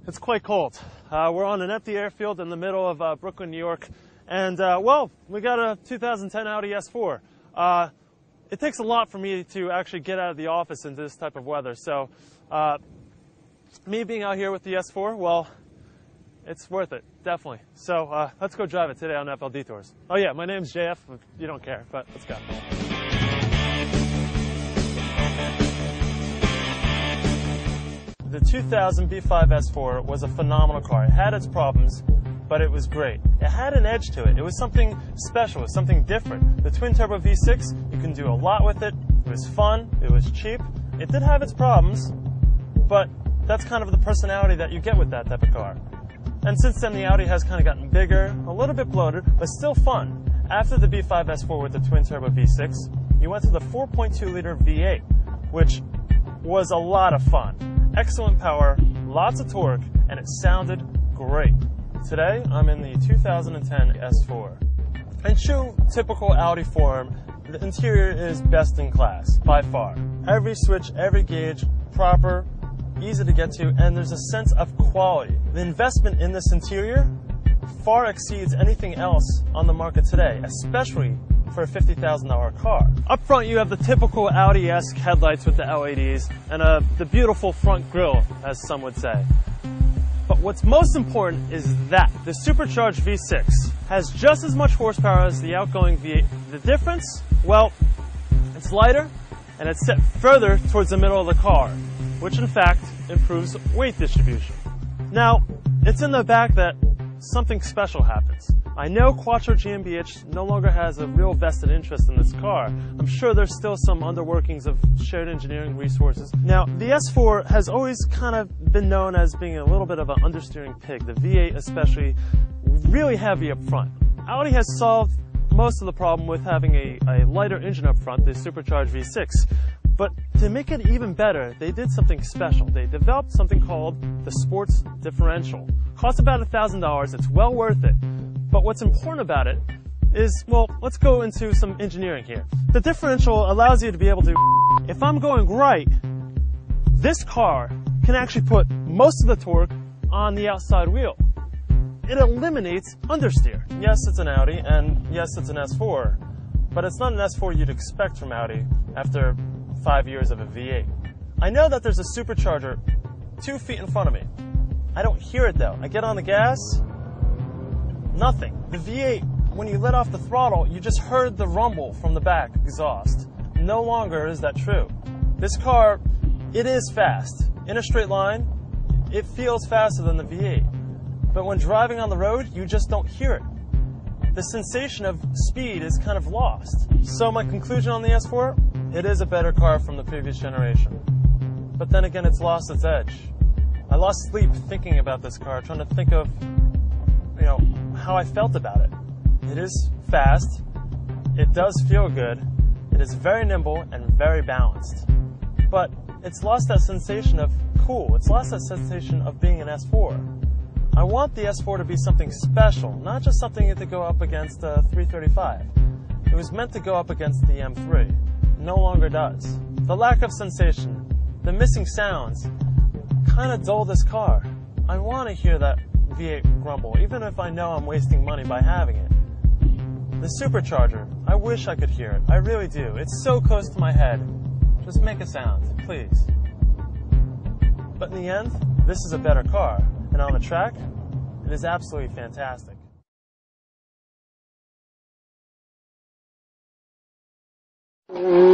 It's quite cold. We're on an empty airfield in the middle of Brooklyn, New York, and well, we got a 2010 Audi S4. It takes a lot for me to actually get out of the office in this type of weather, so me being out here with the S4, well, it's worth it, definitely. So let's go drive it today on FL Detours. Oh yeah, my name's JF, you don't care, but let's go. The 2000 B5 S4 was a phenomenal car. It had its problems, but it was great. It had an edge to it. It was something special, it was something different. The twin-turbo V6, you can do a lot with it. It was fun, it was cheap. It did have its problems, but that's kind of the personality that you get with that type of car. And since then, the Audi has kind of gotten bigger, a little bit bloated, but still fun. After the B5 S4 with the twin-turbo V6, you went to the 4.2-liter V8, which was a lot of fun. Excellent power, lots of torque, and it sounded great. Today, I'm in the 2010 S4. In true typical Audi form, the interior is best in class, by far. Every switch, every gauge, proper, easy to get to, and there's a sense of quality. The investment in this interior far exceeds anything else on the market today, especially for a $50,000 car. Up front, you have the typical Audi-esque headlights with the LEDs and the beautiful front grille, as some would say. But what's most important is that the supercharged V6 has just as much horsepower as the outgoing V8. The difference? Well, it's lighter and it's set further towards the middle of the car, which in fact improves weight distribution. Now, it's in the back that something special happens. I know Quattro GmbH no longer has a real vested interest in this car. I'm sure there's still some underworkings of shared engineering resources. Now, the S4 has always kind of been known as being a little bit of an understeering pig, the V8 especially, really heavy up front. Audi has solved most of the problem with having a lighter engine up front, the supercharged V6. But to make it even better, they did something special. They developed something called the Sports Differential. Costs about $1,000, it's well worth it. But what's important about it is, well, let's go into some engineering here. The differential allows you to be able to, if I'm going right, this car can actually put most of the torque on the outside wheel. It eliminates understeer. Yes, it's an Audi, and yes, it's an S4, but it's not an S4 you'd expect from Audi after 5 years of a V8. I know that there's a supercharger 2 feet in front of me. I don't hear it though. I get on the gas, nothing. The V8, when you let off the throttle, you just heard the rumble from the back exhaust. No longer is that true. This car, it is fast. In a straight line, it feels faster than the V8. But when driving on the road, you just don't hear it. The sensation of speed is kind of lost. So my conclusion on the S4, it is a better car from the previous generation. But then again, it's lost its edge. I lost sleep thinking about this car, trying to think of, how I felt about it. It is fast, it does feel good, it is very nimble and very balanced. But it's lost that sensation of cool, it's lost that sensation of being an S4. I want the S4 to be something special, not just something to go up against the 335. It was meant to go up against the M3. It no longer does. The lack of sensation, the missing sounds, kind of dull this car. I want to hear that V8 grumble, even if I know I'm wasting money by having it. The supercharger, I wish I could hear it. I really do. It's so close to my head. Just make a sound, please. But in the end, this is a better car. And on the track, it is absolutely fantastic. Mm-hmm.